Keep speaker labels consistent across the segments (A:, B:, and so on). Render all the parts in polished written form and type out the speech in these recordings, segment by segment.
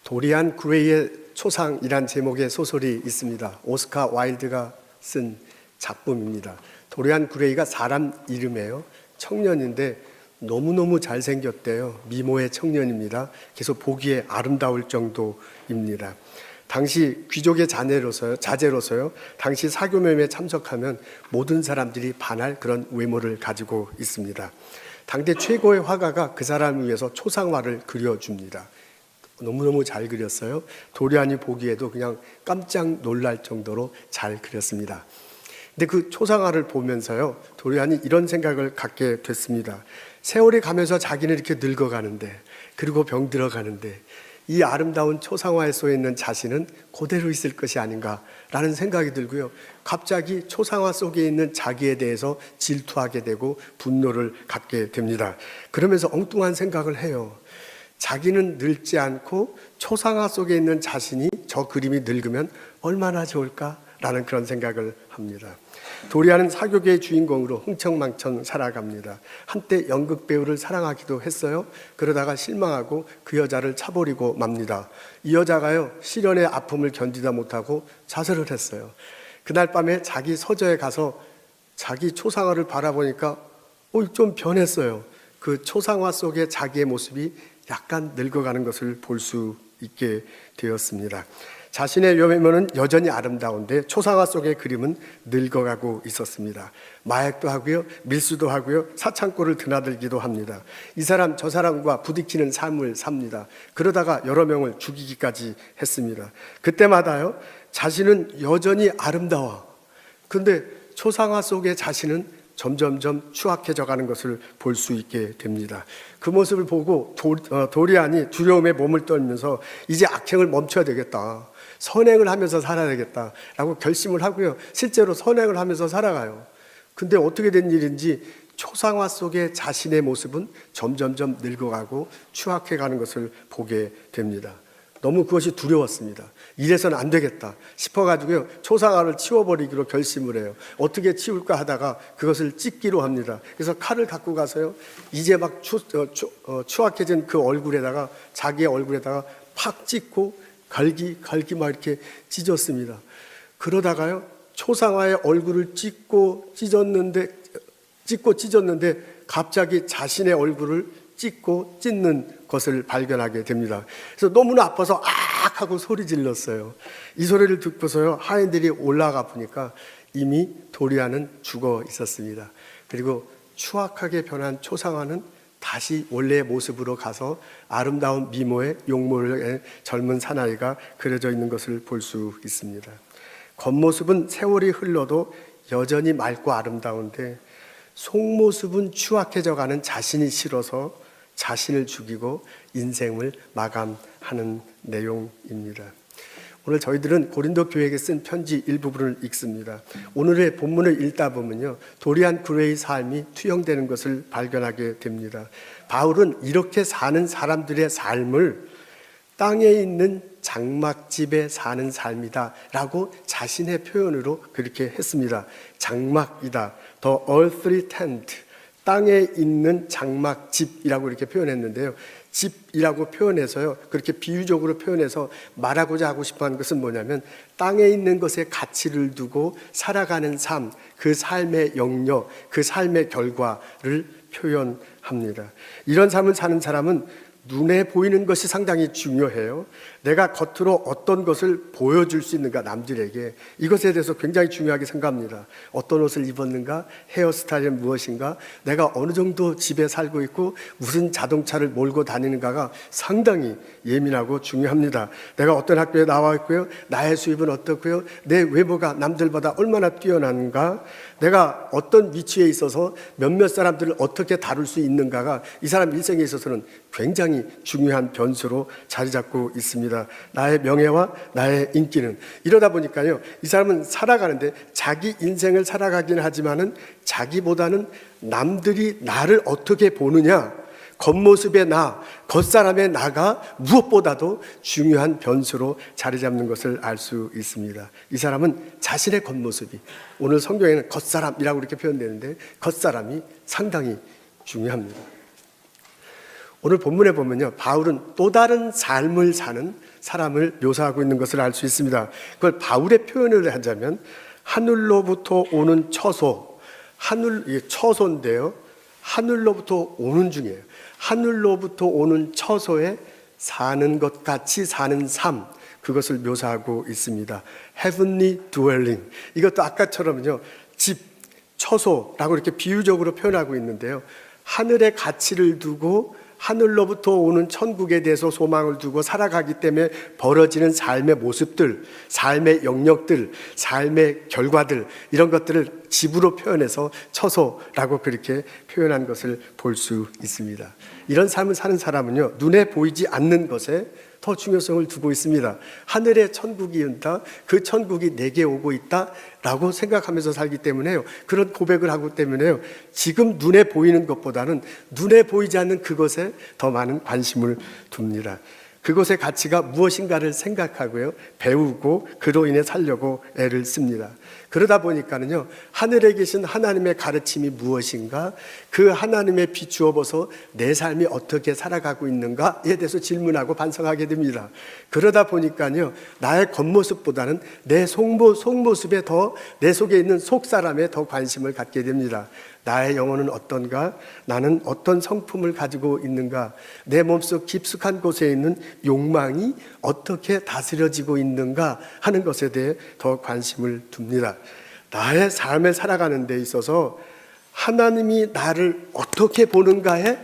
A: 도리안 그레이의 초상이란 제목의 소설이 있습니다. 오스카 와일드가 쓴 작품입니다. 도리안 그레이가 사람 이름이에요. 청년인데 너무너무 잘생겼대요. 미모의 청년입니다. 그래서 보기에 아름다울 정도입니다. 당시 귀족의 자제로서요. 당시 사교묘에 참석하면 모든 사람들이 반할 그런 외모를 가지고 있습니다. 당대 최고의 화가가 그 사람을 위해서 초상화를 그려줍니다. 너무너무 잘 그렸어요. 도리안이 보기에도 그냥 깜짝 놀랄 정도로 잘 그렸습니다. 근데 그 초상화를 보면서요, 도리안이 이런 생각을 갖게 됐습니다. 세월이 가면서 자기는 이렇게 늙어가는데, 그리고 병들어가는데, 이 아름다운 초상화에 쏘여 있는 자신은 그대로 있을 것이 아닌가라는 생각이 들고요. 갑자기 초상화 속에 있는 자기에 대해서 질투하게 되고 분노를 갖게 됩니다. 그러면서 엉뚱한 생각을 해요. 자기는 늙지 않고 초상화 속에 있는 자신이 저 그림이 늙으면 얼마나 좋을까라는 그런 생각을 합니다. 도리안은 사교계의 주인공으로 흥청망청 살아갑니다. 한때 연극 배우를 사랑하기도 했어요. 그러다가 실망하고 그 여자를 차버리고 맙니다. 이 여자가요, 시련의 아픔을 견디다 못하고 자살을 했어요. 그날 밤에 자기 서재에 가서 자기 초상화를 바라보니까 좀 변했어요. 그 초상화 속에 자기의 모습이 약간 늙어가는 것을 볼 수 있게 되었습니다. 자신의 외모는 여전히 아름다운데 초상화 속의 그림은 늙어가고 있었습니다. 마약도 하고요, 밀수도 하고요, 사창골을 드나들기도 합니다. 이 사람 저 사람과 부딪히는 삶을 삽니다. 그러다가 여러 명을 죽이기까지 했습니다. 그때마다요, 자신은 여전히 아름다워. 근데 초상화 속의 자신은 점점점 추악해져 가는 것을 볼 수 있게 됩니다. 그 모습을 보고 도리안이 두려움에 몸을 떨면서 이제 악행을 멈춰야 되겠다, 선행을 하면서 살아야 되겠다라고 결심을 하고요, 실제로 선행을 하면서 살아가요. 근데 어떻게 된 일인지 초상화 속의 자신의 모습은 점점점 늙어가고 추악해가는 것을 보게 됩니다. 너무 그것이 두려웠습니다. 이래서는 안 되겠다 싶어가지고요, 초상화를 치워버리기로 결심을 해요. 어떻게 치울까 하다가 그것을 찢기로 합니다. 그래서 칼을 갖고 가서요, 이제 막 추악해진 그 얼굴에다가, 자기의 얼굴에다가 팍 찢고 갈기 막 이렇게 찢었습니다. 그러다가요, 초상화의 얼굴을 찢고 찢었는데 갑자기 자신의 얼굴을 찢고 찢는 것을 발견하게 됩니다. 그래서 너무나 아파서 악 하고 소리 질렀어요. 이 소리를 듣고서요, 하인들이 올라가 보니까 이미 도리안은 죽어 있었습니다. 그리고 추악하게 변한 초상화는 다시 원래의 모습으로 가서 아름다운 미모의 용모의 젊은 사나이가 그려져 있는 것을 볼 수 있습니다. 겉모습은 세월이 흘러도 여전히 맑고 아름다운데 속모습은 추악해져가는 자신이 싫어서 자신을 죽이고 인생을 마감하는 내용입니다. 오늘 저희들은 고린도 교회에게 쓴 편지 일부분을 읽습니다. 오늘의 본문을 읽다 보면요, 도리안 그레이의 삶이 투영되는 것을 발견하게 됩니다. 바울은 이렇게 사는 사람들의 삶을 땅에 있는 장막집에 사는 삶이다 라고 자신의 표현으로 그렇게 했습니다. 장막이다, The earthly tent, 땅에 있는 장막집이라고 이렇게 표현했는데요, 집이라고 표현해서요, 그렇게 비유적으로 표현해서 말하고자 하고 싶어 하는 것은 뭐냐면, 땅에 있는 것에 가치를 두고 살아가는 삶, 그 삶의 영역, 그 삶의 결과를 표현합니다. 이런 삶을 사는 사람은 눈에 보이는 것이 상당히 중요해요. 내가 겉으로 어떤 것을 보여줄 수 있는가, 남들에게, 이것에 대해서 굉장히 중요하게 생각합니다. 어떤 옷을 입었는가, 헤어스타일은 무엇인가, 내가 어느 정도 집에 살고 있고 무슨 자동차를 몰고 다니는가가 상당히 예민하고 중요합니다. 내가 어떤 학교에 나와 있고요, 나의 수입은 어떻고요, 내 외모가 남들보다 얼마나 뛰어난가, 내가 어떤 위치에 있어서 몇몇 사람들을 어떻게 다룰 수 있는가가 이 사람 일생에 있어서는 굉장히 중요한 변수로 자리 잡고 있습니다. 나의 명예와 나의 인기는. 이러다 보니까요, 이 사람은 살아가는데 자기 인생을 살아가긴 하지만은 자기보다는 남들이 나를 어떻게 보느냐, 겉모습의 나, 겉사람의 나가 무엇보다도 중요한 변수로 자리 잡는 것을 알 수 있습니다. 이 사람은 자신의 겉모습이, 오늘 성경에는 겉사람이라고 이렇게 표현되는데 겉사람이 상당히 중요합니다. 오늘 본문에 보면요, 바울은 또 다른 삶을 사는 사람을 묘사하고 있는 것을 알 수 있습니다. 그걸 바울의 표현을 하자면 하늘로부터 오는 처소, 처소인데요, 하늘로부터 오는 중이에요. 하늘로부터 오는 처소에 사는 것 같이 사는 삶, 그것을 묘사하고 있습니다. Heavenly dwelling. 이것도 아까처럼요, 집, 처소라고 이렇게 비유적으로 표현하고 있는데요, 하늘의 가치를 두고 하늘로부터 오는 천국에 대해서 소망을 두고 살아가기 때문에 벌어지는 삶의 모습들, 삶의 영역들, 삶의 결과들, 이런 것들을 집으로 표현해서 처소라고 그렇게 표현한 것을 볼 수 있습니다. 이런 삶을 사는 사람은요, 눈에 보이지 않는 것에 더 중요성을 두고 있습니다. 하늘의 천국이 온다, 그 천국이 내게 오고 있다 라고 생각하면서 살기 때문에요, 그런 고백을 하기 때문에요, 지금 눈에 보이는 것보다는 눈에 보이지 않는 그것에 더 많은 관심을 둡니다. 그것의 가치가 무엇인가를 생각하고요, 배우고 그로 인해 살려고 애를 씁니다. 그러다 보니까는요, 하늘에 계신 하나님의 가르침이 무엇인가, 그 하나님에 비추어 보서 내 삶이 어떻게 살아가고 있는가에 대해서 질문하고 반성하게 됩니다. 그러다 보니까요, 나의 겉모습보다는 내 속모습에 더, 내 속에 있는 속사람에 더 관심을 갖게 됩니다. 나의 영혼은 어떤가? 나는 어떤 성품을 가지고 있는가? 내 몸속 깊숙한 곳에 있는 욕망이 어떻게 다스려지고 있는가 하는 것에 대해 더 관심을 둡니다. 나의 삶을 살아가는 데 있어서 하나님이 나를 어떻게 보는가에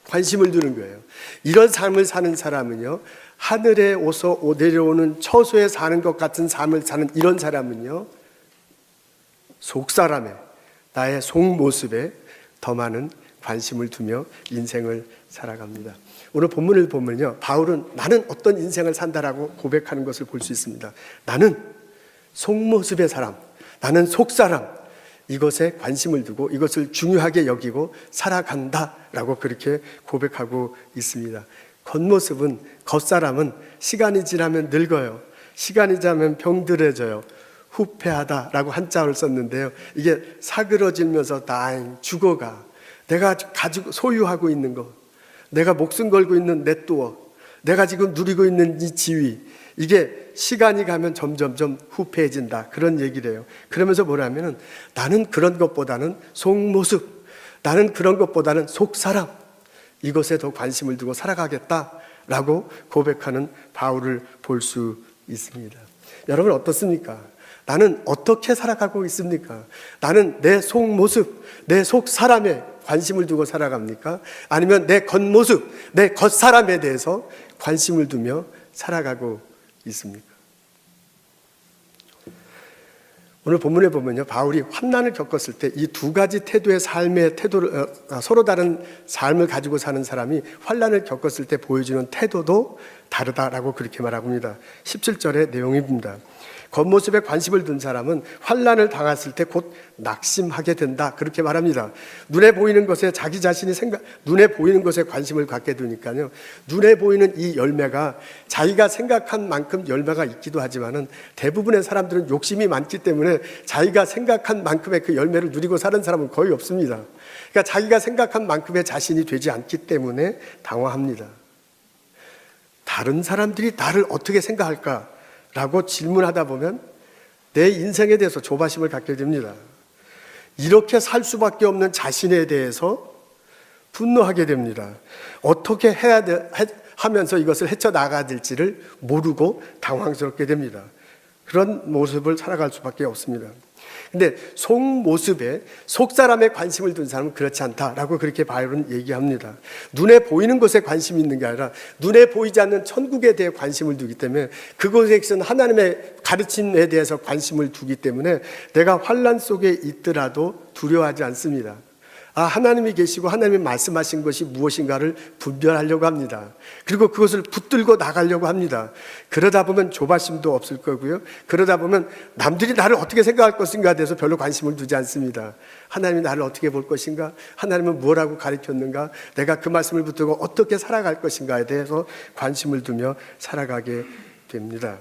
A: 관심을 두는 거예요. 이런 삶을 사는 사람은요, 하늘에 오서 내려오는 처소에 사는 것 같은 삶을 사는 이런 사람은요, 속사람에, 나의 속모습에 더 많은 관심을 두며 인생을 살아갑니다. 오늘 본문을 보면요, 바울은 나는 어떤 인생을 산다라고 고백하는 것을 볼 수 있습니다. 나는 속모습의 사람, 나는 속사람, 이것에 관심을 두고 이것을 중요하게 여기고 살아간다라고 그렇게 고백하고 있습니다. 겉모습은, 겉사람은 시간이 지나면 늙어요. 시간이 지나면 병들어져요. 후패하다라고 한자를 썼는데요, 이게 사그러지면서 죽어가. 내가 가지고 소유하고 있는 것, 내가 목숨 걸고 있는 내 뚜어, 내가 지금 누리고 있는 이 지위, 이게 시간이 가면 점점점 후패해진다, 그런 얘기를 해요. 그러면서 뭐냐면은 나는 그런 것보다는 속모습, 나는 그런 것보다는 속사람, 이것에 더 관심을 두고 살아가겠다라고 고백하는 바울을 볼 수 있습니다. 여러분 어떻습니까? 나는 어떻게 살아가고 있습니까? 나는 내 속모습, 내 속사람에 관심을 두고 살아갑니까? 아니면 내 겉모습, 내 겉사람에 대해서 관심을 두며 살아가고 있습니까? 오늘 본문에 보면요, 바울이 환난을 겪었을 때 이 두 가지 태도의 삶의 태도를, 서로 다른 삶을 가지고 사는 사람이 환난을 겪었을 때 보여주는 태도도 다르다라고 그렇게 말하고 있습니다. 17절의 내용입니다. 겉모습에 관심을 둔 사람은 환난을 당했을 때 곧 낙심하게 된다, 그렇게 말합니다. 눈에 보이는 것에 자기 자신이 눈에 보이는 것에 관심을 갖게 되니까요, 눈에 보이는 이 열매가 자기가 생각한 만큼 열매가 있기도 하지만은 대부분의 사람들은 욕심이 많기 때문에 자기가 생각한 만큼의 그 열매를 누리고 사는 사람은 거의 없습니다. 그러니까 자기가 생각한 만큼의 자신이 되지 않기 때문에 당황합니다. 다른 사람들이 나를 어떻게 생각할까? 라고 질문하다 보면 내 인생에 대해서 조바심을 갖게 됩니다. 이렇게 살 수밖에 없는 자신에 대해서 분노하게 됩니다. 어떻게 해야 하면서 이것을 헤쳐나가야 될지를 모르고 당황스럽게 됩니다. 그런 모습을 살아갈 수밖에 없습니다. 근데 속모습에, 속사람에 관심을 둔 사람은 그렇지 않다라고 그렇게 바울은 얘기합니다. 눈에 보이는 것에 관심이 있는 게 아니라 눈에 보이지 않는 천국에 대해 관심을 두기 때문에, 그것에 있는 하나님의 가르침에 대해서 관심을 두기 때문에 내가 환난 속에 있더라도 두려워하지 않습니다. 하나님이 계시고 하나님이 말씀하신 것이 무엇인가를 분별하려고 합니다. 그리고 그것을 붙들고 나가려고 합니다. 그러다 보면 조바심도 없을 거고요, 그러다 보면 남들이 나를 어떻게 생각할 것인가에 대해서 별로 관심을 두지 않습니다. 하나님이 나를 어떻게 볼 것인가, 하나님은 뭐라고 가르쳤는가, 내가 그 말씀을 붙들고 어떻게 살아갈 것인가에 대해서 관심을 두며 살아가게 됩니다.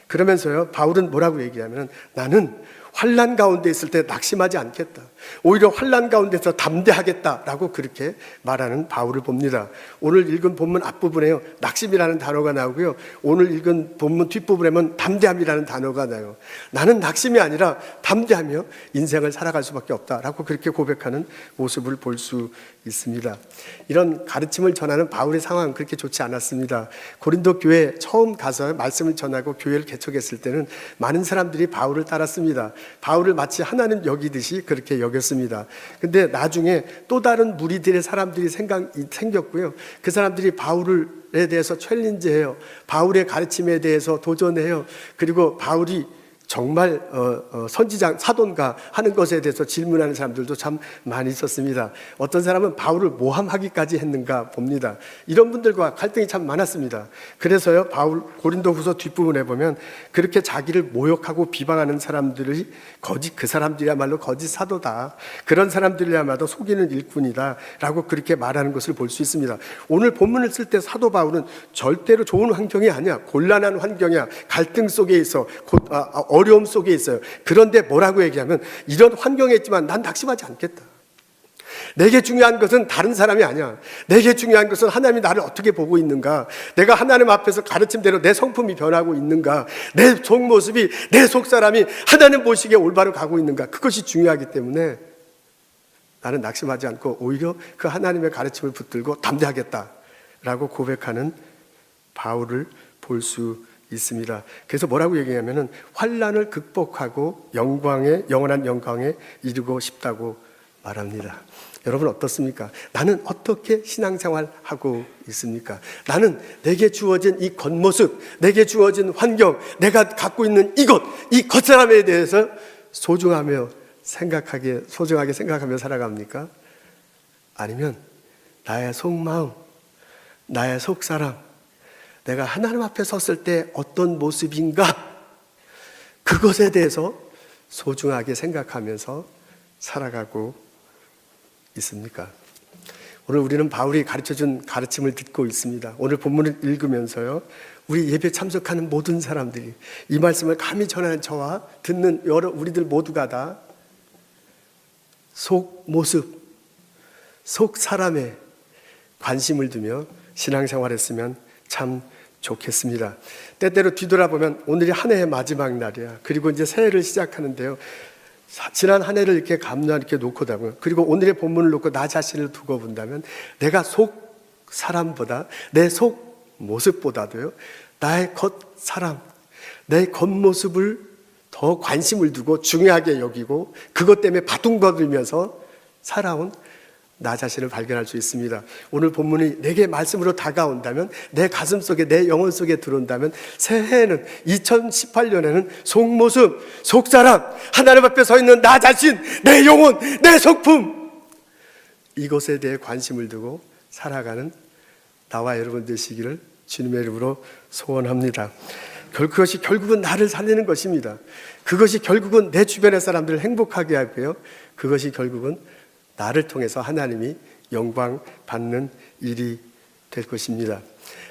A: 그러면서요, 바울은 뭐라고 얘기하면 나는 환난 가운데 있을 때 낙심하지 않겠다. 오히려 환난 가운데서 담대하겠다라고 그렇게 말하는 바울을 봅니다. 오늘 읽은 본문 앞부분에요, 낙심이라는 단어가 나오고요. 오늘 읽은 본문 뒷부분에 보면 담대함이라는 단어가 나요. 나는 낙심이 아니라 담대하며 인생을 살아갈 수밖에 없다라고 그렇게 고백하는 모습을 볼 수 있습니다. 이런 가르침을 전하는 바울의 상황은 그렇게 좋지 않았습니다. 고린도 교회에 처음 가서 말씀을 전하고 교회를 개척했을 때는 많은 사람들이 바울을 따랐습니다. 바울을 마치 하나님 여기듯이 그렇게 여겼습니다. 근데 나중에 또 다른 무리들의 사람들이 생겼고요. 그 사람들이 바울에 대해서 챌린지해요. 바울의 가르침에 대해서 도전해요. 그리고 바울이 정말 선지자 사도인가 하는 것에 대해서 질문하는 사람들도 참 많이 있었습니다. 어떤 사람은 바울을 모함하기까지 했는가 봅니다. 이런 분들과 갈등이 참 많았습니다. 그래서요, 바울 고린도후서 뒷부분에 보면 그렇게 자기를 모욕하고 비방하는 사람들이 그 사람들이야말로 거짓 사도다, 그런 사람들이야말로 속이는 일꾼이다 라고 그렇게 말하는 것을 볼 수 있습니다. 오늘 본문을 쓸 때 사도 바울은 절대로 좋은 환경이 아니야, 곤란한 환경이야, 갈등 속에 있어, 어려움 속에 있어요. 그런데 뭐라고 얘기하면, 이런 환경에 있지만 난 낙심하지 않겠다. 내게 중요한 것은 다른 사람이 아니야. 내게 중요한 것은 하나님이 나를 어떻게 보고 있는가, 내가 하나님 앞에서 가르침대로 내 성품이 변하고 있는가, 내 속모습이, 내 속사람이 하나님 보시기에 올바로 가고 있는가, 그것이 중요하기 때문에 나는 낙심하지 않고 오히려 그 하나님의 가르침을 붙들고 담대하겠다라고 고백하는 바울을 볼 수 있습니다. 그래서 뭐라고 얘기하냐면은 환난을 극복하고 영원한 영광에 이르고 싶다고 말합니다. 여러분 어떻습니까? 나는 어떻게 신앙생활하고 있습니까? 나는 내게 주어진 이 겉모습, 내게 주어진 환경, 내가 갖고 있는 이 겉사람에 대해서 소중하게 생각하며 살아갑니까? 아니면 나의 속마음, 나의 속사람, 내가 하나님 앞에 섰을 때 어떤 모습인가, 그것에 대해서 소중하게 생각하면서 살아가고 있습니까? 오늘 우리는 바울이 가르쳐준 가르침을 듣고 있습니다. 오늘 본문을 읽으면서요, 우리 예배 참석하는 모든 사람들이 이 말씀을 감히 전하는 저와 듣는 우리들 모두가 다 속 모습, 속 사람에 관심을 두며 신앙생활했으면 참 좋겠습니다. 때때로 뒤돌아보면 오늘이 한 해의 마지막 날이야. 그리고 이제 새해를 시작하는데요, 지난 한 해를 이렇게 이렇게 놓고 보면, 그리고 오늘의 본문을 놓고 나 자신을 두고 본다면, 내가 속 사람보다, 내 속 모습보다도요, 나의 겉 사람, 내 겉모습을 더 관심을 두고 중요하게 여기고 그것 때문에 바둥거리면서 살아온 나 자신을 발견할 수 있습니다. 오늘 본문이 내게 말씀으로 다가온다면, 내 가슴 속에, 내 영혼 속에 들어온다면, 새해에는 2018년에는 속모습, 속사람, 하나님 앞에 서 있는 나 자신, 내 영혼, 내 속품, 이것에 대해 관심을 두고 살아가는 나와 여러분 되시기를 주님의 이름으로 소원합니다. 그것이 결국은 나를 살리는 것입니다. 그것이 결국은 내 주변의 사람들을 행복하게 하고요, 그것이 결국은 나를 통해서 하나님이 영광 받는 일이 될 것입니다.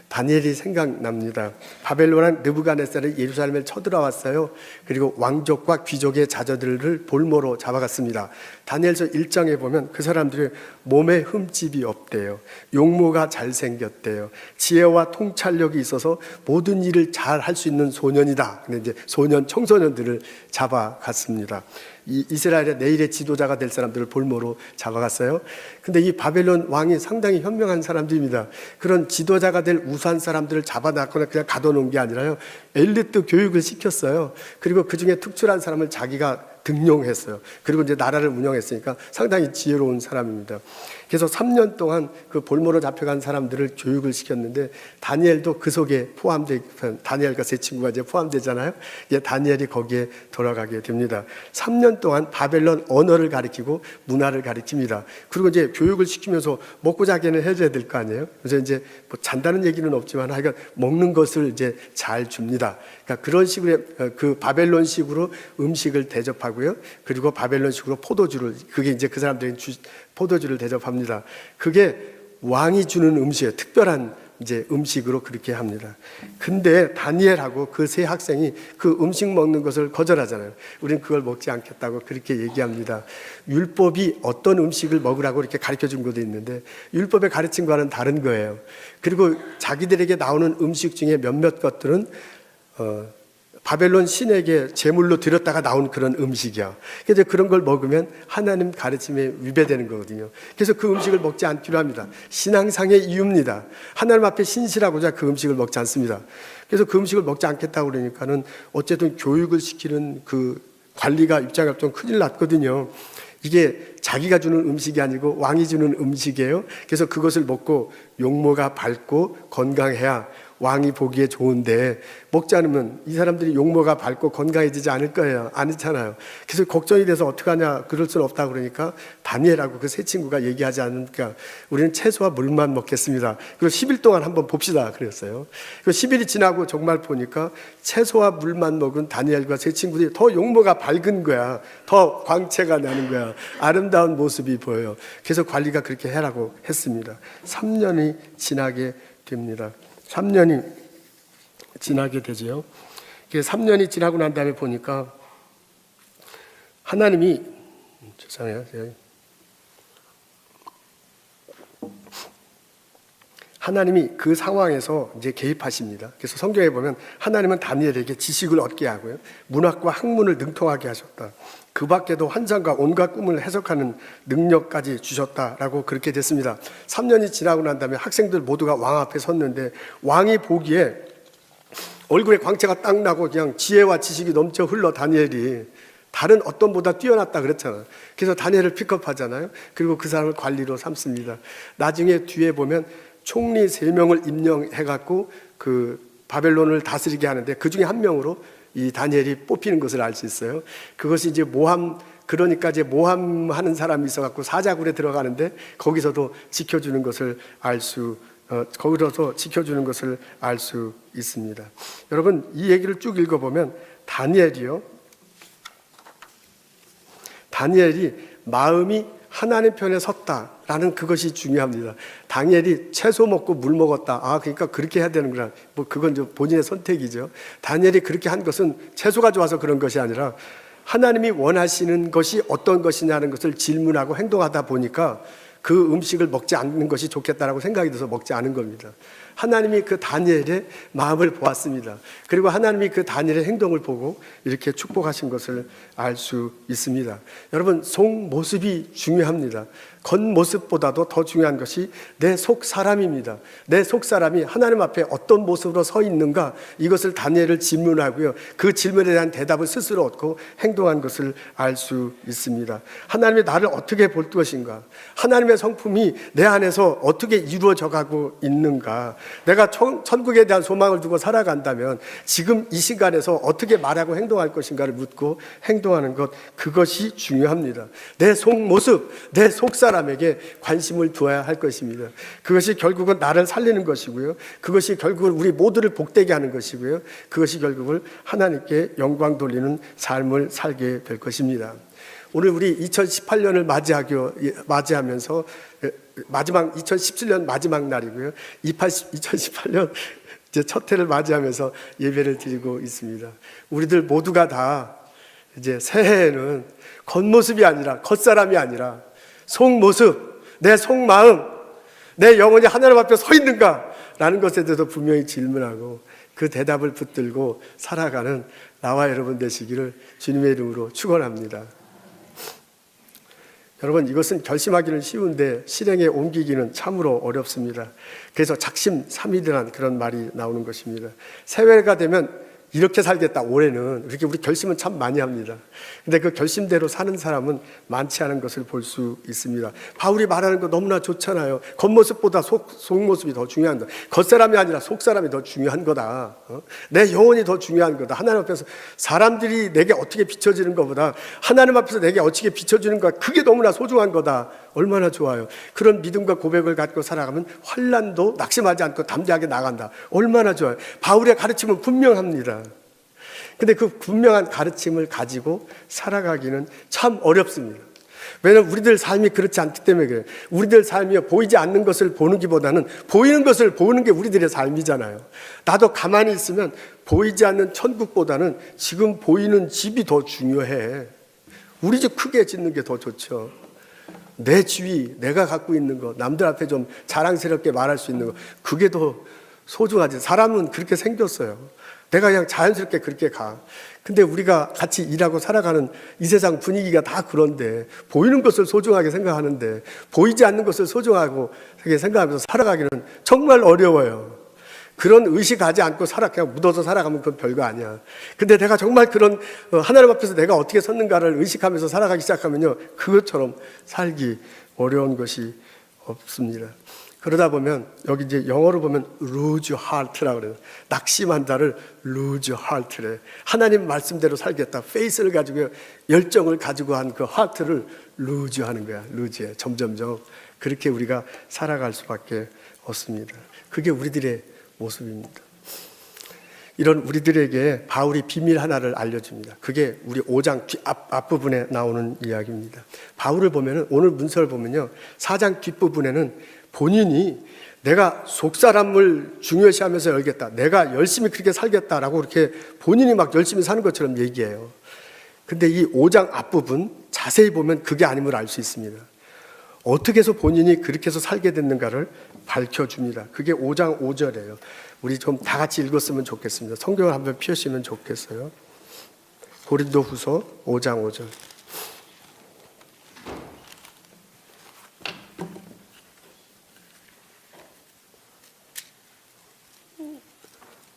A: 다니엘이 생각납니다. 바벨론한 느부갓네살이 예루살렘에 쳐들어왔어요. 그리고 왕족과 귀족의 자녀들을 볼모로 잡아갔습니다. 다니엘서 1장에 보면 그 사람들이 몸에 흠집이 없대요. 용모가 잘생겼대요. 지혜와 통찰력이 있어서 모든 일을 잘 할 수 있는 소년이다. 근데 이제 청소년들을 잡아갔습니다. 이스라엘의 내일의 지도자가 될 사람들을 볼모로 잡아갔어요. 근데 이 바벨론 왕이 상당히 현명한 사람들입니다. 그런 지도자가 될 우수한 사람들을 잡아놨거나 그냥 가둬놓은 게 아니라요, 엘리트 교육을 시켰어요. 그리고 그 중에 특출한 사람을 자기가 등용했어요. 그리고 이제 나라를 운영했으니까 상당히 지혜로운 사람입니다. 그래서 3년 동안 그 볼모로 잡혀간 사람들을 교육을 시켰는데, 다니엘도 그 속에 다니엘과 세 친구가 이제 포함되잖아요. 이제 다니엘이 거기에 돌아가게 됩니다. 3년 동안 바벨론 언어를 가르치고 문화를 가르칩니다. 그리고 이제 교육을 시키면서 먹고 자기는 해줘야 될 거 아니에요. 그래서 이제 뭐 잔다는 얘기는 없지만 하여간 먹는 것을 이제 잘 줍니다. 그러니까 그런 식으로 그 바벨론식으로 음식을 대접하고요. 그리고 바벨론식으로 그게 이제 그 사람들이 포도주를 대접합니다. 그게 왕이 주는 음식이에요. 특별한 이제 음식으로 그렇게 합니다. 근데 다니엘하고 그 세 학생이 그 음식 먹는 것을 거절하잖아요. 우리는 그걸 먹지 않겠다고 그렇게 얘기합니다. 율법이 어떤 음식을 먹으라고 이렇게 가르쳐 준 것도 있는데 율법의 가르침과는 다른 거예요. 그리고 자기들에게 나오는 음식 중에 몇몇 것들은 바벨론 신에게 제물로 드렸다가 나온 그런 음식이야. 그래서 그런 걸 먹으면 하나님 가르침에 위배되는 거거든요. 그래서 그 음식을 먹지 않기로 합니다. 신앙상의 이유입니다. 하나님 앞에 신실하고자 그 음식을 먹지 않습니다. 그래서 그 음식을 먹지 않겠다고 그러니까는 어쨌든 교육을 시키는 그 관리가 입장에 좀 큰일 났거든요. 이게 자기가 주는 음식이 아니고 왕이 주는 음식이에요. 그래서 그것을 먹고 용모가 밝고 건강해야 왕이 보기에 좋은데 먹지 않으면 이 사람들이 용모가 밝고 건강해지지 않을 거예요. 않잖아요. 그래서 걱정이 돼서 어떡하냐, 그럴 수는 없다 그러니까 다니엘하고 그 세 친구가 얘기하지 않으니까 우리는 채소와 물만 먹겠습니다. 그리고 10일 동안 한번 봅시다 그랬어요. 그리고 10일이 지나고 정말 보니까 채소와 물만 먹은 다니엘과 세 친구들이 더 용모가 밝은 거야. 더 광채가 나는 거야. 아름다운 모습이 보여요. 그래서 관리가 그렇게 해라고 했습니다. 3년이 지나게 됩니다. 3년이 지나게 되죠. 3년이 지나고 난 다음에 보니까 하나님이 죄송해요. 하나님이 그 상황에서 이제 개입하십니다. 그래서 성경에 보면 하나님은 다니엘에게 지식을 얻게 하고요. 문학과 학문을 능통하게 하셨다. 그 밖에도 환상과 온갖 꿈을 해석하는 능력까지 주셨다라고 그렇게 됐습니다. 3년이 지나고 난 다음에 학생들 모두가 왕 앞에 섰는데 왕이 보기에 얼굴에 광채가 딱 나고 그냥 지혜와 지식이 넘쳐 흘러 다니엘이 다른 어떤 보다 뛰어났다 그랬잖아요. 그래서 다니엘을 픽업하잖아요. 그리고 그 사람을 관리로 삼습니다. 나중에 뒤에 보면 총리 3명을 임명해갖고 그 바벨론을 다스리게 하는데 그 중에 한 명으로 이 다니엘이 뽑히는 것을 알 수 있어요. 그것이 이제 그러니까 이제 모함하는 사람이 있어갖고 사자굴에 들어가는데 거기서도 지켜주는 것을 거기서도 지켜주는 것을 알 수 있습니다. 여러분 이 얘기를 쭉 읽어보면 다니엘이 마음이 하나님 편에 섰다라는 그것이 중요합니다. 다니엘이 채소 먹고 물 먹었다. 그러니까 그렇게 해야 되는구나. 그건 본인의 선택이죠. 다니엘이 그렇게 한 것은 채소가 좋아서 그런 것이 아니라 하나님이 원하시는 것이 어떤 것이냐는 것을 질문하고 행동하다 보니까 그 음식을 먹지 않는 것이 좋겠다라고 생각이 들어서 먹지 않은 겁니다. 하나님이 그 다니엘의 마음을 보았습니다. 그리고 하나님이 그 다니엘의 행동을 보고 이렇게 축복하신 것을 알 수 있습니다. 여러분 속모습이 중요합니다. 겉모습보다도 더 중요한 것이 내 속사람입니다. 내 속사람이 하나님 앞에 어떤 모습으로 서 있는가, 이것을 다니엘을 질문하고요. 그 질문에 대한 대답을 스스로 얻고 행동한 것을 알 수 있습니다. 하나님이 나를 어떻게 볼 것인가, 하나님의 성품이 내 안에서 어떻게 이루어져 가고 있는가, 내가 천국에 대한 소망을 두고 살아간다면 지금 이 시간에서 어떻게 말하고 행동할 것인가를 묻고 행동하는 것, 그것이 중요합니다. 내 속모습, 내 속사람에게 관심을 두어야 할 것입니다. 그것이 결국은 나를 살리는 것이고요. 그것이 결국은 우리 모두를 복되게 하는 것이고요. 그것이 결국은 하나님께 영광 돌리는 삶을 살게 될 것입니다. 오늘 우리 2018년을 맞이하면서 마지막 2017년 마지막 날이고요. 2018년 이제 첫 해를 맞이하면서 예배를 드리고 있습니다. 우리들 모두가 다 이제 새해에는 겉모습이 아니라, 겉사람이 아니라 속모습, 내 속마음, 내 영혼이 하나님 앞에 서 있는가라는 것에 대해서 분명히 질문하고 그 대답을 붙들고 살아가는 나와 여러분 되시기를 주님의 이름으로 축원합니다. 여러분 이것은 결심하기는 쉬운데 실행에 옮기기는 참으로 어렵습니다. 그래서 작심삼일이라는 그런 말이 나오는 것입니다. 새해가 되면 이렇게 살겠다, 올해는. 이렇게 우리 결심은 참 많이 합니다. 근데 그 결심대로 사는 사람은 많지 않은 것을 볼 수 있습니다. 바울이 말하는 거 너무나 좋잖아요. 겉모습보다 속모습이 더 중요한 거다. 겉사람이 아니라 속사람이 더 중요한 거다. 내 영혼이 더 중요한 거다. 하나님 앞에서 사람들이 내게 어떻게 비춰지는 것보다 하나님 앞에서 내게 어떻게 비춰지는 것, 그게 너무나 소중한 거다. 얼마나 좋아요. 그런 믿음과 고백을 갖고 살아가면 환난도 낙심하지 않고 담대하게 나간다. 얼마나 좋아요. 바울의 가르침은 분명합니다. 근데 그 분명한 가르침을 가지고 살아가기는 참 어렵습니다. 왜냐하면 우리들 삶이 그렇지 않기 때문에 그래요. 우리들 삶이 보이지 않는 것을 보는 것보다는 보이는 것을 보는 게 우리들의 삶이잖아요. 나도 가만히 있으면 보이지 않는 천국보다는 지금 보이는 집이 더 중요해. 우리 집 크게 짓는 게 더 좋죠. 내 지위, 내가 갖고 있는 거, 남들 앞에 좀 자랑스럽게 말할 수 있는 거, 그게 더 소중하지. 사람은 그렇게 생겼어요. 내가 그냥 자연스럽게 그렇게 가. 근데 우리가 같이 일하고 살아가는 이 세상 분위기가 다 그런데, 보이는 것을 소중하게 생각하는데 보이지 않는 것을 소중하고 생각하면서 살아가기는 정말 어려워요. 그런 의식하지 않고 그냥 묻어서 살아가면 그건 별거 아니야. 근데 내가 정말 그런 하나님 앞에서 내가 어떻게 섰는가를 의식하면서 살아가기 시작하면요, 그것처럼 살기 어려운 것이 없습니다. 그러다 보면 여기 이제 영어로 보면 lose heart라고 그래요. 낙심한 자를 lose heart래. 하나님 말씀대로 살겠다. 페이스를 가지고 열정을 가지고 한 그 heart를 lose 하는 거야. lose. 점점점 그렇게 우리가 살아갈 수밖에 없습니다. 그게 우리들의 모습입니다. 이런 우리들에게 바울이 비밀 하나를 알려줍니다. 그게 우리 5장 앞부분에 나오는 이야기입니다. 바울을 보면은, 오늘 문서를 보면요, 4장 뒷부분에는 본인이 내가 속사람을 중요시하면서 열겠다, 내가 열심히 그렇게 살겠다라고 이렇게 본인이 막 열심히 사는 것처럼 얘기해요. 근데 이 5장 앞부분 자세히 보면 그게 아님을 알 수 있습니다. 어떻게 해서 본인이 그렇게 해서 살게 됐는가를 밝혀줍니다. 그게 5장 5절이에요. 우리 좀 다 같이 읽었으면 좋겠습니다. 성경을 한번 펴시면 좋겠어요. 고린도후서 5장 5절.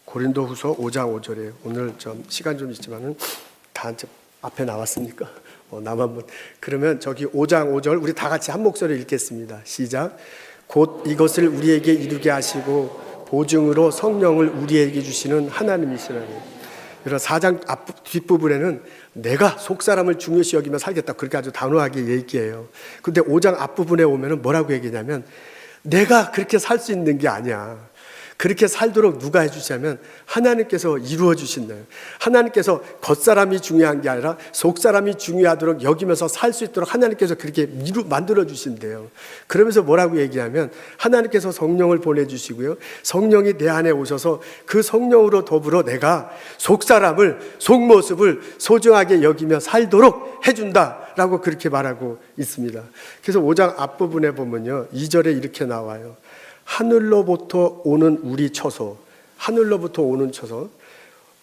A: 고린도후서 5장 5절이에요. 오늘 좀 시간 좀 있지만은 다 앞에 나왔으니까 나만 못. 그러면 저기 5장 5절 우리 다 같이 한 목소리 읽겠습니다. 시작. 곧 이것을 우리에게 이루게 하시고 보증으로 성령을 우리에게 주시는 하나님이시라니. 이런 4장 뒷부분에는 내가 속사람을 중요시 여기며 살겠다, 그렇게 아주 단호하게 얘기해요. 근데 5장 앞부분에 오면은 뭐라고 얘기냐면, 내가 그렇게 살 수 있는 게 아니야. 그렇게 살도록 누가 해주시냐면 하나님께서 이루어 주신대요. 하나님께서 겉사람이 중요한 게 아니라 속사람이 중요하도록 여기면서 살 수 있도록 하나님께서 그렇게 만들어 주신대요. 그러면서 뭐라고 얘기하면, 하나님께서 성령을 보내주시고요, 성령이 내 안에 오셔서 그 성령으로 더불어 내가 속사람을, 속모습을 소중하게 여기며 살도록 해준다라고 그렇게 말하고 있습니다. 그래서 5장 앞부분에 보면요, 2절에 이렇게 나와요. 하늘로부터 오는 우리 처소, 하늘로부터 오는 처소,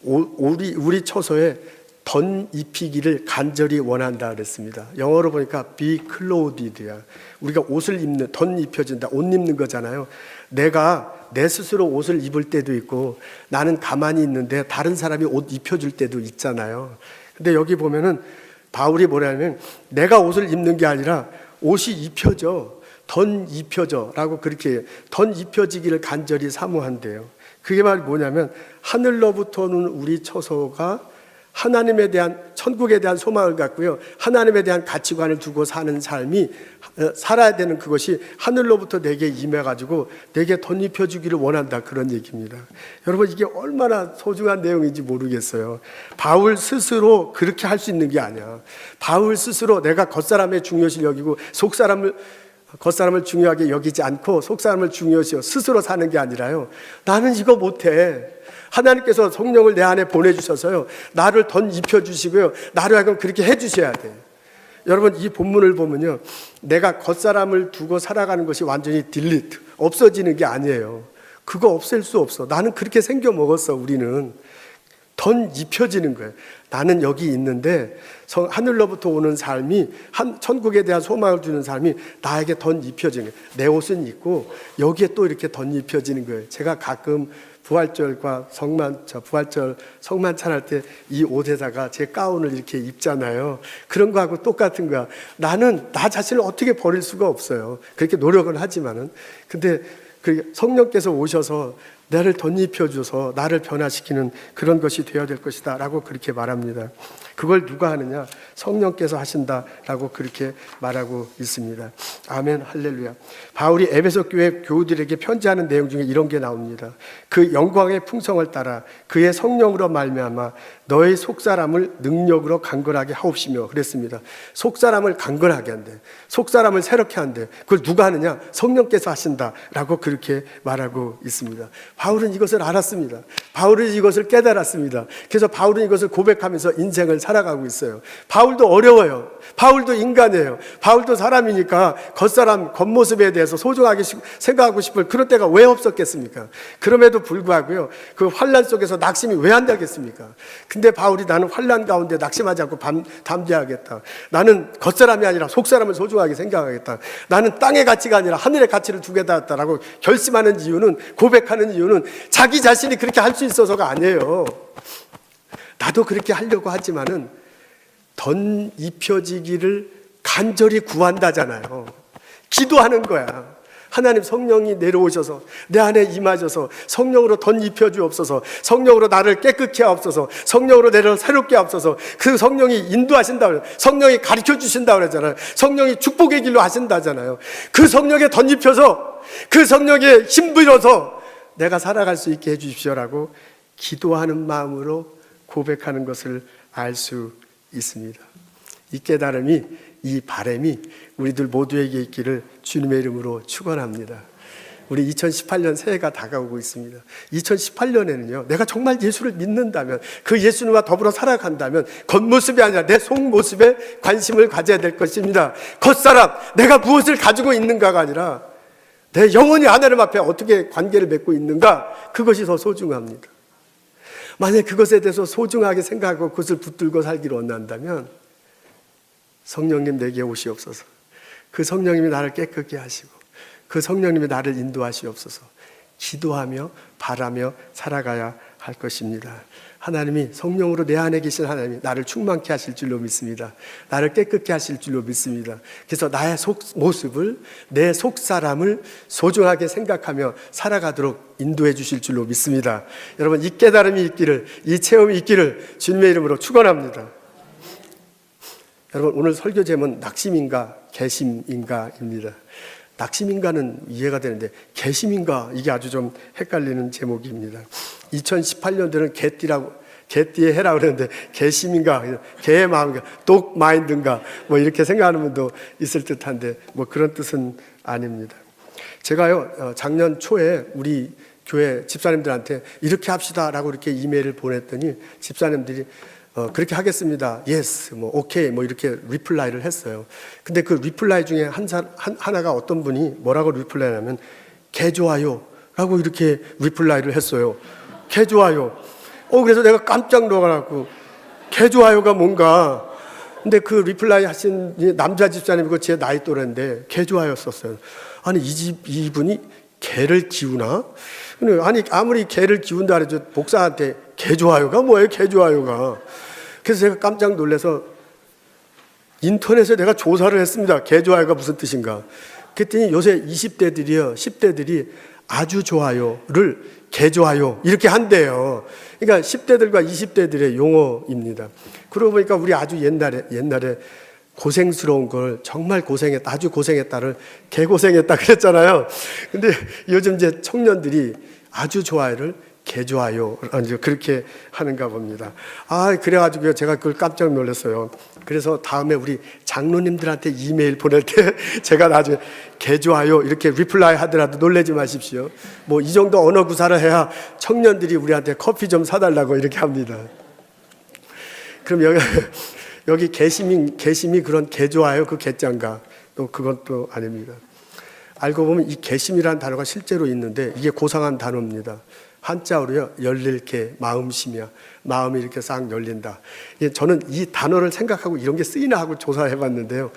A: 우리 처소에 덧 입히기를 간절히 원한다 그랬습니다. 영어로 보니까 be clothed야. 우리가 옷을 입는, 덧 입혀진다, 옷 입는 거잖아요. 내가 내 스스로 옷을 입을 때도 있고, 나는 가만히 있는데 다른 사람이 옷 입혀줄 때도 있잖아요. 근데 여기 보면은 바울이 뭐냐면, 내가 옷을 입는 게 아니라 옷이 입혀져, 덧 입혀져 라고 그렇게 덧 입혀지기를 간절히 사모한대요. 그게 말 뭐냐면, 하늘로부터는 우리 처소가 하나님에 대한, 천국에 대한 소망을 갖고요, 하나님에 대한 가치관을 두고 사는 삶이 살아야 되는 그것이 하늘로부터 내게 임해가지고 내게 덧 입혀주기를 원한다, 그런 얘기입니다. 여러분, 이게 얼마나 소중한 내용인지 모르겠어요. 바울 스스로 그렇게 할 수 있는 게 아니야. 바울 스스로 내가 겉사람의 중요시 여기고 겉사람을 중요하게 여기지 않고 속사람을 중요시 스스로 사는 게 아니라요, 나는 이거 못해. 하나님께서 성령을 내 안에 보내주셔서요, 나를 덧 입혀주시고요, 나를 하여금 그렇게 해주셔야 돼. 여러분, 이 본문을 보면요, 내가 겉사람을 두고 살아가는 것이 완전히 딜리트, 없어지는 게 아니에요. 그거 없앨 수 없어. 나는 그렇게 생겨 먹었어. 우리는 덧 입혀지는 거예요. 나는 여기 있는데 하늘로부터 오는 삶이, 천국에 대한 소망을 주는 삶이 나에게 덧 입혀지는 거예요. 내 옷은 있고 여기에 또 이렇게 덧 입혀지는 거예요. 제가 가끔 부활절과 부활절 성만찬 할 때 이 옷에다가 제 가운을 이렇게 입잖아요. 그런 거하고 똑같은 거야. 나는 나 자신을 어떻게 버릴 수가 없어요. 그렇게 노력은 하지만은. 근데 성령께서 오셔서 나를 덧입혀줘서 나를 변화시키는 그런 것이 되어야 될 것이다 라고 그렇게 말합니다. 그걸 누가 하느냐? 성령께서 하신다라고 그렇게 말하고 있습니다. 아멘, 할렐루야. 바울이 에베소 교회 교우들에게 편지하는 내용 중에 이런 게 나옵니다. 그 영광의 풍성을 따라 그의 성령으로 말미암아 너의 속사람을 능력으로 강건하게 하옵시며 그랬습니다. 속사람을 강건하게 한대. 속사람을 새롭게 한대. 그걸 누가 하느냐? 성령께서 하신다라고 그렇게 말하고 있습니다. 바울은 이것을 알았습니다. 바울은 이것을 깨달았습니다. 그래서 바울은 이것을 고백하면서 인생을 살아가고 있어요. 바울도 어려워요. 바울도 인간이에요. 바울도 사람이니까 겉사람, 겉모습에 대해서 소중하게 생각하고 싶을 그런 때가 왜 없었겠습니까? 그럼에도 불구하고요, 그 환난 속에서 낙심이 왜 안 되겠습니까? 근데 바울이 나는 환난 가운데 낙심하지 않고 담대하겠다. 나는 겉사람이 아니라 속사람을 소중하게 생각하겠다. 나는 땅의 가치가 아니라 하늘의 가치를 두겠다라고 결심하는 이유는, 고백하는 이유는 자기 자신이 그렇게 할 수 있어서가 아니에요. 나도 그렇게 하려고 하지만은 덧입혀지기를 간절히 구한다잖아요. 기도하는 거야. 하나님 성령이 내려오셔서 내 안에 임하셔서 성령으로 덧입혀 주옵소서. 성령으로 나를 깨끗게 하옵소서. 성령으로 나를 새롭게 하옵소서. 그 성령이 인도하신다 그래요. 성령이 가르쳐 주신다 그러잖아요. 성령이 축복의 길로 하신다잖아요. 그 성령에 덧입혀서 그 성령에 힘들어서 내가 살아갈 수 있게 해 주십시오라고 기도하는 마음으로 고백하는 것을 알 수 있습니다. 이 깨달음이, 이 바람이 우리들 모두에게 있기를 주님의 이름으로 축원합니다. 우리 2018년 새해가 다가오고 있습니다. 2018년에는요, 내가 정말 예수를 믿는다면, 그 예수님과 더불어 살아간다면 겉모습이 아니라 내 속모습에 관심을 가져야 될 것입니다. 겉사람, 내가 무엇을 가지고 있는가가 아니라 내 영혼이 하나님 앞에 어떻게 관계를 맺고 있는가, 그것이 더 소중합니다. 만약 그것에 대해서 소중하게 생각하고 그것을 붙들고 살기를 원한다면 성령님 내게 오시옵소서. 그 성령님이 나를 깨끗게 하시고 그 성령님이 나를 인도하시옵소서. 기도하며 바라며 살아가야 할 것입니다. 하나님이 성령으로 내 안에 계신 하나님이 나를 충만케 하실 줄로 믿습니다. 나를 깨끗게 하실 줄로 믿습니다. 그래서 나의 모습을, 내 속사람을 소중하게 생각하며 살아가도록 인도해 주실 줄로 믿습니다. 여러분, 이 깨달음이 있기를, 이 체험이 있기를 주님의 이름으로 축원합니다. 여러분, 오늘 설교 제목은 낙심인가 개심인가입니다. 낙심인가는 이해가 되는데 개심인가, 이게 아주 좀 헷갈리는 제목입니다. 2018년도는 개띠의 해라고 그러는데 개심인가, 개의 마음인가, 독 마인드인가 뭐 이렇게 생각하는 분도 있을 듯한데 뭐 그런 뜻은 아닙니다. 제가요, 작년 초에 우리 교회 집사님들한테 이렇게 합시다라고 이렇게 이메일을 보냈더니 집사님들이 그렇게 하겠습니다. yes, 뭐 오케이, 뭐 이렇게 리플라이를 했어요. 근데 그 리플라이 중에 하나가 어떤 분이 뭐라고 리플라이하냐면 개 좋아요라고 이렇게 리플라이를 했어요. 개 좋아요. 그래서 내가 깜짝 놀라갖고 개 좋아요가 뭔가. 근데 그 리플라이 하신 남자 집사님이고 제 나이 또래인데 개 좋아요 썼어요. 아니 이분이 개를 키우나? 아니 아무리 개를 키운다 그래도 목사한테 개 좋아요가 뭐예요? 개 좋아요가. 그래서 제가 깜짝 놀라서 인터넷에 내가 조사를 했습니다. 개 좋아요가 무슨 뜻인가. 그랬더니 요새 20대들이요, 10대들이 아주 좋아요를 개 좋아요 이렇게 한대요. 그러니까 10대들과 20대들의 용어입니다. 그러고 보니까 우리 아주 옛날에 고생스러운 걸 정말 고생했다, 아주 고생했다를 개고생했다 그랬잖아요. 근데 요즘 이제 청년들이 아주 좋아요를 개 좋아요 그렇게 하는가 봅니다. 그래가지고 제가 그걸 깜짝 놀랐어요. 그래서 다음에 우리 장로님들한테 이메일 보낼 때 제가 나중에 개 좋아요 이렇게 리플라이 하더라도 놀라지 마십시오. 뭐 이 정도 언어 구사를 해야 청년들이 우리한테 커피 좀 사달라고 이렇게 합니다. 그럼 여기 개심이 그런 개 좋아요 그 개짠가? 또 그건 또 아닙니다. 알고 보면 이 개심이라는 단어가 실제로 있는데 이게 고상한 단어입니다. 한자어로요, 열릴 개, 마음심이야. 마음이 이렇게 싹 열린다. 저는 이 단어를 생각하고 이런 게 쓰이나 하고 조사해 봤는데요.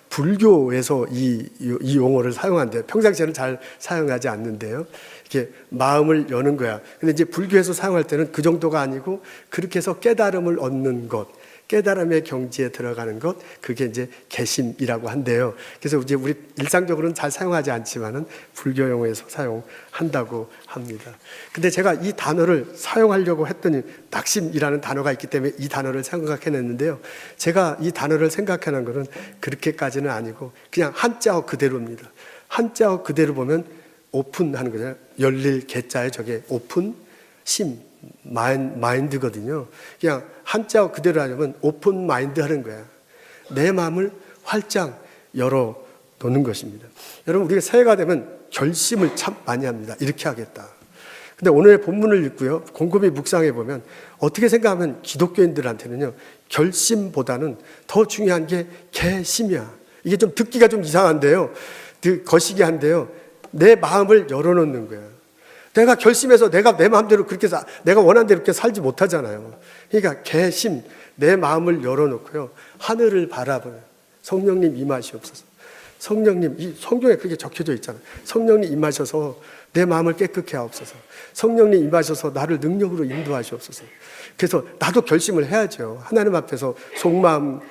A: 불교에서 이 용어를 사용한대요. 평상시에는 잘 사용하지 않는데요. 이렇게 마음을 여는 거야. 근데 이제 불교에서 사용할 때는 그 정도가 아니고 그렇게 해서 깨달음을 얻는 것, 깨달음의 경지에 들어가는 것, 그게 이제 개심이라고 한대요. 그래서 이제 우리 일상적으로는 잘 사용하지 않지만은 불교 용어에서 사용한다고 합니다. 근데 제가 이 단어를 사용하려고 했더니 낙심이라는 단어가 있기 때문에 이 단어를 생각해냈는데요. 제가 이 단어를 생각해낸 것은 그렇게까지는 아니고 그냥 한자어 그대로입니다. 한자어 그대로 보면 오픈하는 거잖아요. 열릴 개자에 저게 오픈, 심, 마인드거든요. 그냥 한자어 그대로 하려면 오픈 마인드 하는 거야. 내 마음을 활짝 열어 놓는 것입니다. 여러분, 우리가 새해가 되면 결심을 참 많이 합니다. 이렇게 하겠다. 근데 오늘의 본문을 읽고요, 곰곰이 묵상해 보면 어떻게 생각하면 기독교인들한테는요, 결심보다는 더 중요한 게 개심이야. 이게 좀 듣기가 좀 이상한데요, 거시기 한데요, 내 마음을 열어놓는 거야. 내가 결심해서 내가 내 마음대로 그렇게 내가 원하는 대로 그렇게 살지 못하잖아요. 그러니까 개심, 내 마음을 열어놓고요, 하늘을 바라보는 성령님 임하시옵소서. 성령님, 이 성경에 그렇게 적혀져 있잖아요. 성령님 임하셔서 내 마음을 깨끗게 하옵소서. 성령님 임하셔서 나를 능력으로 인도하시옵소서. 그래서 나도 결심을 해야죠. 하나님 앞에서 속마음을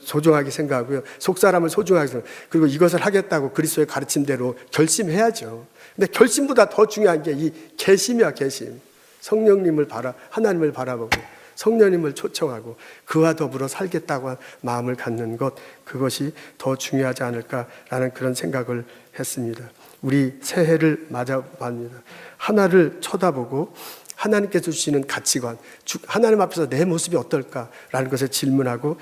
A: 소중하게 생각하고요, 속사람을 소중하게 생각하고, 그리고 이것을 하겠다고 그리스도의 가르침대로 결심해야죠. 근데 결심보다 더 중요한 게 이 개심이야, 개심. 성령님을 하나님을 바라보고 성령님을 초청하고 그와 더불어 살겠다고 한 마음을 갖는 것, 그것이 더 중요하지 않을까라는 그런 생각을 했습니다. 우리 새해를 맞아봅니다. 하나를 쳐다보고 하나님께서 주시는 가치관, 하나님 앞에서 내 모습이 어떨까라는 것에 질문하고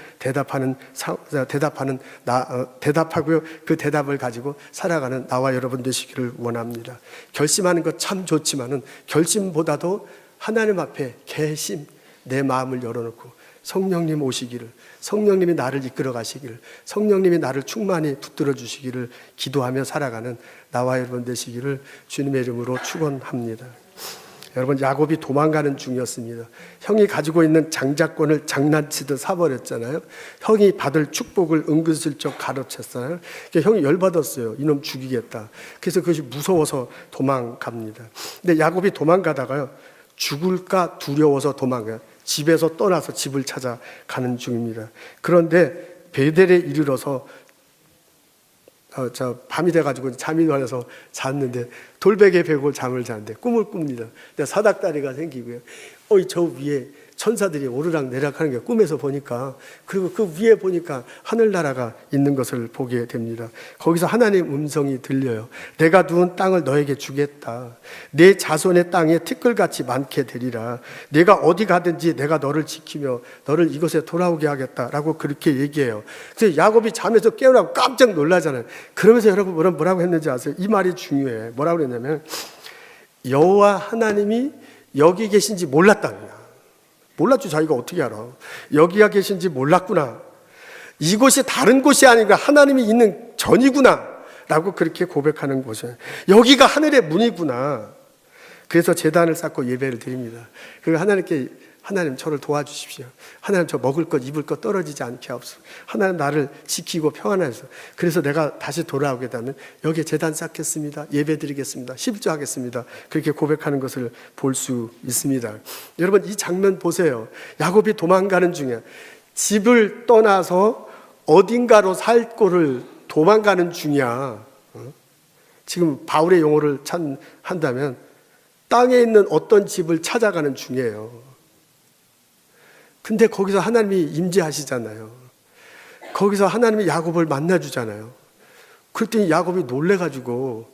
A: 대답하고요, 그 대답을 가지고 살아가는 나와 여러분 되시기를 원합니다. 결심하는 것 참 좋지만은 결심보다도 하나님 앞에 개심, 내 마음을 열어놓고 성령님 오시기를, 성령님이 나를 이끌어 가시기를, 성령님이 나를 충만히 붙들어 주시기를 기도하며 살아가는 나와 여러분 되시기를 주님의 이름으로 축원합니다. 여러분, 야곱이 도망가는 중이었습니다. 형이 가지고 있는 장자권을 장난치듯 사버렸잖아요. 형이 받을 축복을 은근슬쩍 가로챘어요. 형이 열받았어요. 이놈 죽이겠다. 그래서 그것이 무서워서 도망갑니다. 근데 야곱이 도망가다가요, 죽을까 두려워서 도망가요. 집에서 떠나서 집을 찾아가는 중입니다. 그런데 베델에 이르러서 밤이 돼가지고 잠이 와서 잤는데 돌베개 베고 잠을 자는데 꿈을 꿉니다. 사닥다리가 생기고요, 저 위에 천사들이 오르락내락하는 게 꿈에서 보니까, 그리고 그 위에 보니까 하늘나라가 있는 것을 보게 됩니다. 거기서 하나님의 음성이 들려요. 내가 누운 땅을 너에게 주겠다. 내 자손의 땅에 티끌같이 많게 되리라. 내가 어디 가든지 내가 너를 지키며 너를 이곳에 돌아오게 하겠다라고 그렇게 얘기해요. 그래서 야곱이 잠에서 깨어나고 깜짝 놀라잖아요. 그러면서 여러분 뭐라고 했는지 아세요? 이 말이 중요해. 뭐라고 그랬냐면, 여호와 하나님이 여기 계신지 몰랐답니다. 몰랐죠. 자기가 어떻게 알아? 여기가 계신지 몰랐구나. 이곳이 다른 곳이 아니라 하나님이 있는 전이구나 라고 그렇게 고백하는 곳이에요. 여기가 하늘의 문이구나. 그래서 제단을 쌓고 예배를 드립니다. 그리고 하나님께, 하나님 저를 도와주십시오. 하나님 저 먹을 것 입을 것 떨어지지 않게 하옵소서. 하나님 나를 지키고 평안하게 하소서. 그래서 내가 다시 돌아오게 되면 여기에 제단 쌓겠습니다. 예배 드리겠습니다. 십조하겠습니다. 그렇게 고백하는 것을 볼 수 있습니다. 여러분, 이 장면 보세요. 야곱이 도망가는 중에, 집을 떠나서 어딘가로 살 곳을 도망가는 중이야. 지금 바울의 용어를 한다면 땅에 있는 어떤 집을 찾아가는 중이에요. 근데 거기서 하나님이 임재하시잖아요. 거기서 하나님이 야곱을 만나주잖아요. 그랬더니 야곱이 놀래가지고,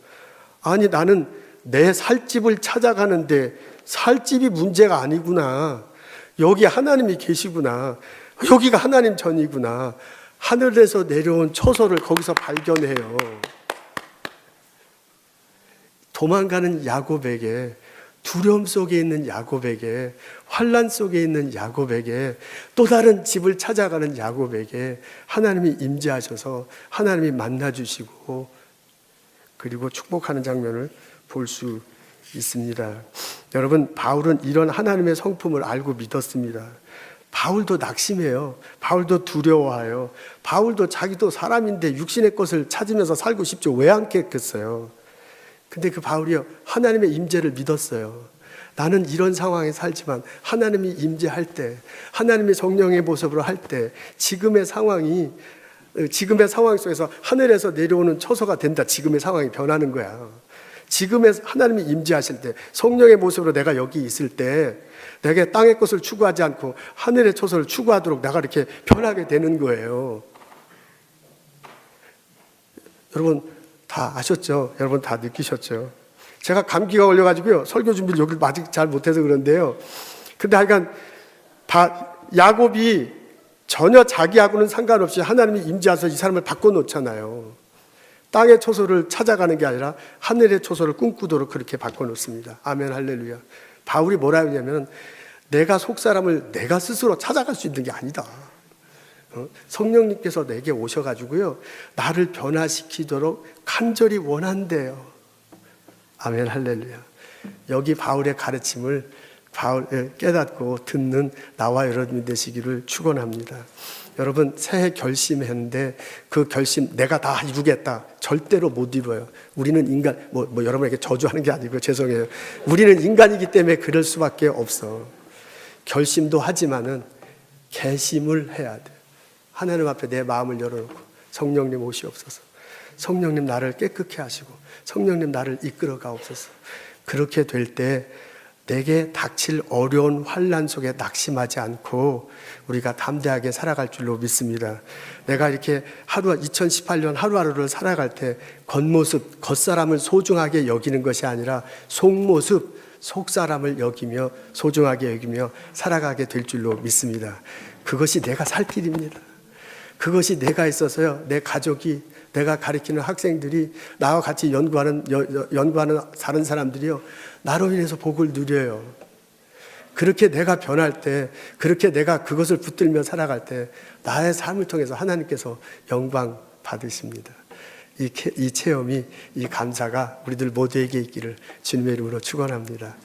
A: 아니 나는 내 살 집을 찾아가는데 살 집이 문제가 아니구나. 여기 하나님이 계시구나. 여기가 하나님 전이구나. 하늘에서 내려온 처소를 거기서 발견해요. 도망가는 야곱에게, 두려움 속에 있는 야곱에게, 환난 속에 있는 야곱에게, 또 다른 집을 찾아가는 야곱에게 하나님이 임재하셔서 하나님이 만나주시고 그리고 축복하는 장면을 볼 수 있습니다. 여러분, 바울은 이런 하나님의 성품을 알고 믿었습니다. 바울도 낙심해요. 바울도 두려워해요. 바울도 자기도 사람인데 육신의 것을 찾으면서 살고 싶죠. 왜 않겠겠어요? 근데 그 바울이요, 하나님의 임재를 믿었어요. 나는 이런 상황에 살지만 하나님이 임재할 때, 하나님의 성령의 모습으로 할 때 지금의 상황 속에서 하늘에서 내려오는 처소가 된다. 지금의 상황이 변하는 거야. 지금의 하나님이 임재하실 때, 성령의 모습으로 내가 여기 있을 때 내가 땅의 것을 추구하지 않고 하늘의 처소를 추구하도록 내가 이렇게 변하게 되는 거예요. 여러분 다 아셨죠? 여러분 다 느끼셨죠? 제가 감기가 걸려가지고요, 설교 준비를 여기 아직 잘 못해서 그런데요, 근데 하여간 야곱이 전혀 자기하고는 상관없이 하나님이 임재하셔서 이 사람을 바꿔놓잖아요. 땅의 초소를 찾아가는 게 아니라 하늘의 초소를 꿈꾸도록 그렇게 바꿔놓습니다. 아멘, 할렐루야. 바울이 뭐라 하냐면, 내가 속사람을 내가 스스로 찾아갈 수 있는 게 아니다. 성령님께서 내게 오셔가지고요, 나를 변화시키도록 간절히 원한대요. 아멘, 할렐루야. 여기 바울의 가르침을 깨닫고 듣는 나와 여러분이 되시기를 축원합니다. 여러분 새해 결심했는데 그 결심 내가 다 이루겠다, 절대로 못 이루어요. 우리는 인간, 여러분에게 저주하는 게 아니고 죄송해요. 우리는 인간이기 때문에 그럴 수밖에 없어. 결심도 하지만은 개심을 해야 돼. 하나님 앞에 내 마음을 열어놓고, 성령님 오시옵소서, 성령님 나를 깨끗게 하시고 성령님 나를 이끌어 가옵소서. 그렇게 될 때 내게 닥칠 어려운 환난 속에 낙심하지 않고 우리가 담대하게 살아갈 줄로 믿습니다. 내가 이렇게 2018년 하루하루를 살아갈 때 겉모습, 겉사람을 소중하게 여기는 것이 아니라 속모습, 속사람을 여기며 소중하게 여기며 살아가게 될 줄로 믿습니다. 그것이 내가 살 길입니다. 그것이 내가 있어서요, 내 가족이, 내가 가르치는 학생들이, 나와 같이 연구하는 다른 사람들이요, 나로 인해서 복을 누려요. 그렇게 내가 변할 때, 그렇게 내가 그것을 붙들며 살아갈 때 나의 삶을 통해서 하나님께서 영광 받으십니다. 이 체험이, 이 감사가 우리들 모두에게 있기를 주님의 이름으로 축원합니다.